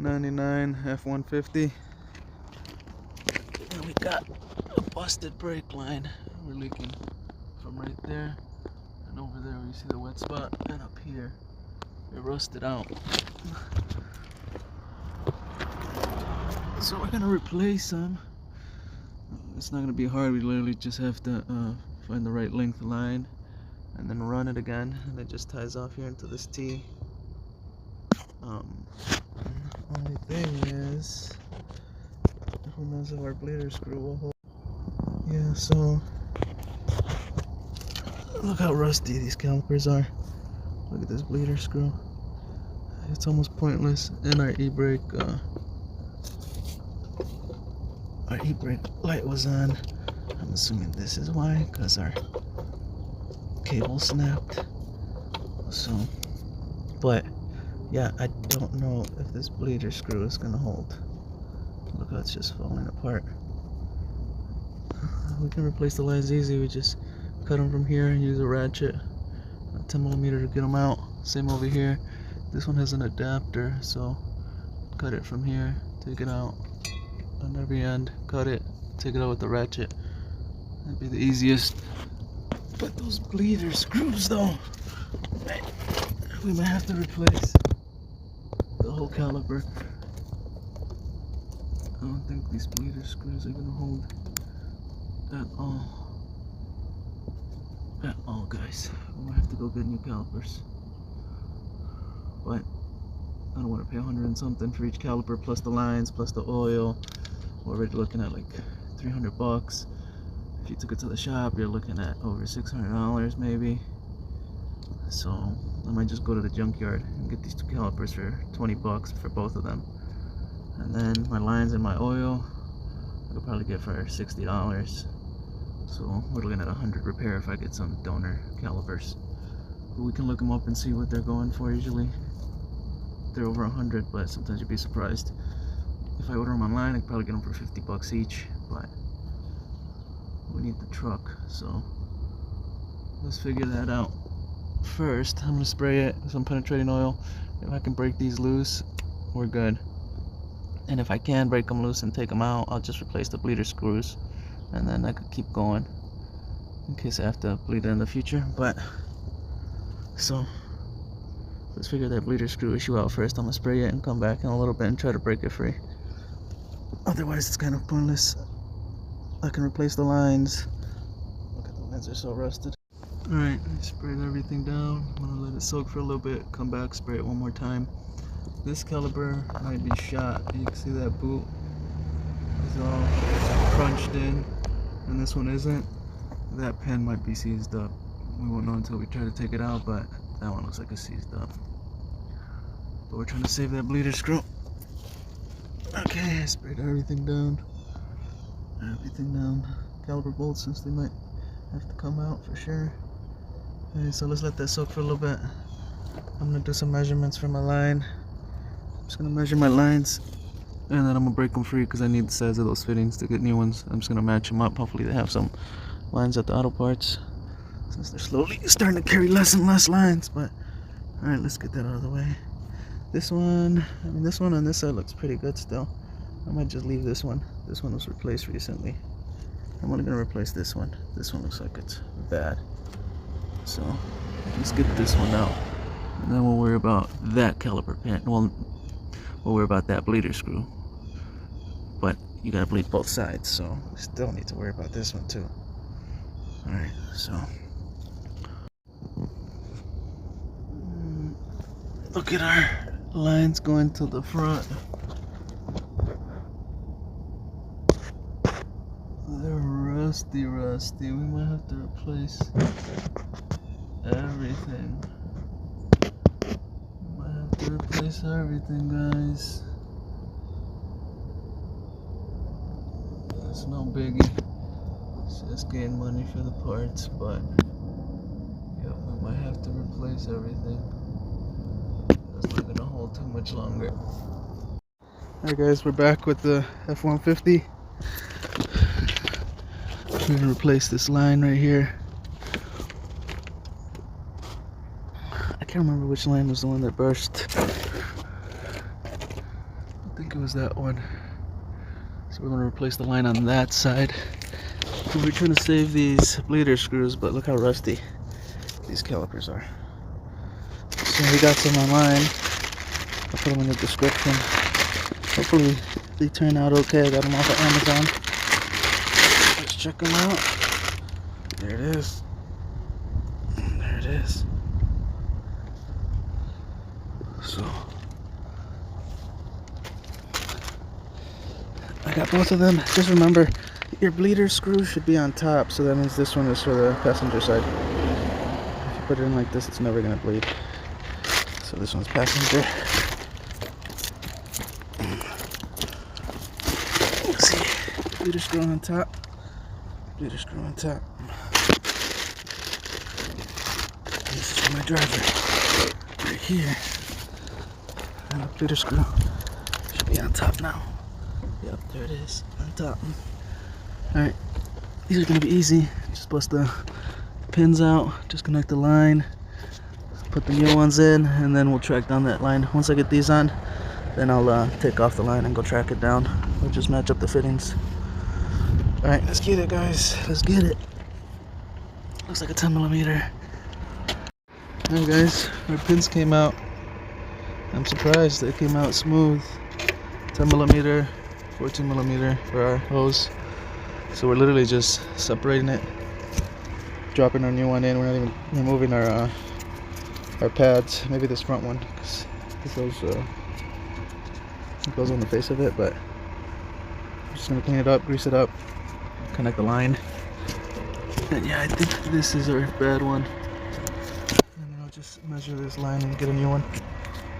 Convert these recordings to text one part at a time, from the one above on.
'99 F150. And we got a busted brake line. We're leaking from right there and over there where you see the wet spot, and up here it rusted out. So we're gonna replace them. It's not gonna be hard. We literally just have to find the right length line and then run it again, and it just ties off here into this T. Only thing is, who knows if our bleeder screw will hold. Yeah, so look how rusty these calipers are. Look at this bleeder screw. It's almost pointless. And our e-brake light was on. I'm assuming this is why, because our cable snapped. So, but yeah, I don't know if this bleeder screw is gonna hold. Look how it's just falling apart. We can replace the lines easy. We just cut them from here and use a ratchet, a 10mm to get them out. Same over here. This one has an adapter, so cut it from here, take it out on every end, cut it, take it out with the ratchet. That'd be the easiest. But those bleeder screws though, we might have to replace the whole caliper. I don't think these bleeder screws are gonna hold at all, guys. We might have to go get new calipers. But I don't want to pay 100 and something for each caliper, plus the lines, plus the oil. We're already looking at like 300 bucks. If you took it to the shop, you're looking at over $600 maybe. So I might just go to the junkyard and get these two calipers for 20 bucks for both of them. And then my lines and my oil, I could probably get for $60. So we're looking at 100 repair if I get some donor calipers. But we can look them up and see what they're going for. Usually they're over 100, but sometimes you'd be surprised. If I order them online, I could probably get them for 50 bucks each, but we need the truck, so let's figure that out. First, I'm gonna spray it with some penetrating oil. If I can break these loose, we're good. And if I can break them loose and take them out, I'll just replace the bleeder screws, and then I could keep going in case I have to bleed it in the future. But so let's figure that bleeder screw issue out first. I'm gonna spray it and come back in a little bit and try to break it free. Otherwise it's kind of pointless. I can replace the lines. Look at the lines, are so rusted. Alright, I sprayed everything down. I'm gonna let it soak for a little bit, come back, spray it one more time. This caliper might be shot. You can see that boot is all crunched in, and this one isn't. That pin might be seized up. We won't know until we try to take it out, but that one looks like it's seized up. But we're trying to save that bleeder screw. Okay, I sprayed everything down. Caliper bolts, since they might have to come out for sure. Okay, so let's let that soak for a little bit. I'm gonna do some measurements for my line. I'm just gonna measure my lines, and then I'm gonna break them free because I need the size of those fittings to get new ones. I'm just gonna match them up. Hopefully they have some lines at the auto parts, since they're slowly starting to carry less and less lines. But all right, let's get that out of the way. This one on this side looks pretty good still. I might just leave this one. This one was replaced recently. I'm only gonna replace this one. This one looks like it's bad. So let's get this one out, and then we'll worry about that caliper pin. Well, we'll worry about that bleeder screw. But you gotta bleed both sides, so we still need to worry about this one too. All right, so look at our lines going to the front. They're rusty. We might have to replace everything. Guys. It's no biggie. It's just getting money for the parts, but yeah, we might have to replace everything. It's not gonna hold too much longer. Alright guys, we're back with the F150. We're gonna replace this line right here. I can't remember which line was the one that burst. think it was that one. So we're going to replace the line on that side. We're trying to save these bleeder screws, but look how rusty these calipers are. So we got some online. I'll put them in the description. Hopefully they turn out okay. I got them off of Amazon. Let's check them out. There it is. There it is. So I got both of them. Just remember, your bleeder screw should be on top, so that means this one is for the passenger side. If you put it in like this, it's never gonna bleed. So this one's passenger. Let's see, bleeder screw on top. Bleeder screw on top. This is for my driver. Right here. And the bleeder screw should be on top now. Yep, there it is, on top. Alright, these are going to be easy. Just bust the pins out, disconnect the line, put the new ones in, and then we'll track down that line. Once I get these on, then I'll take off the line and go track it down. We'll just match up the fittings. Alright, let's get it, guys. Let's get it. Looks like a 10mm. Alright, guys, our pins came out. I'm surprised they came out smooth. 10mm, 14mm for our hose. So we're literally just separating it, dropping our new one in. We're not even removing our pads. Maybe this front one, because it goes on the face of it. But I'm just gonna clean it up, grease it up, connect the line. And yeah, I think this is our bad one. And then I'll just measure this line and get a new one.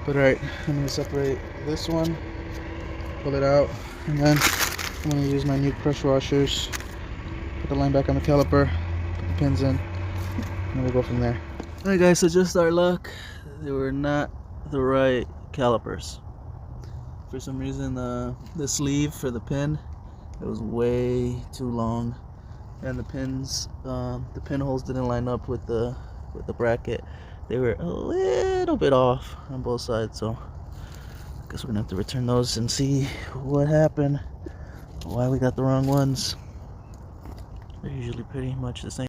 But alright, I'm gonna separate this one, pull it out, and then I'm going to use my new pressure washers, put the line back on the caliper, put the pins in, and we'll go from there. Alright guys, so just our luck, they were not the right calipers. For some reason the sleeve for the pin, it was way too long, and the pins, the pin holes didn't line up with the bracket. They were a little bit off on both sides, so I guess we're gonna have to return those and see what happened. Why we got the wrong ones. They're usually pretty much the same.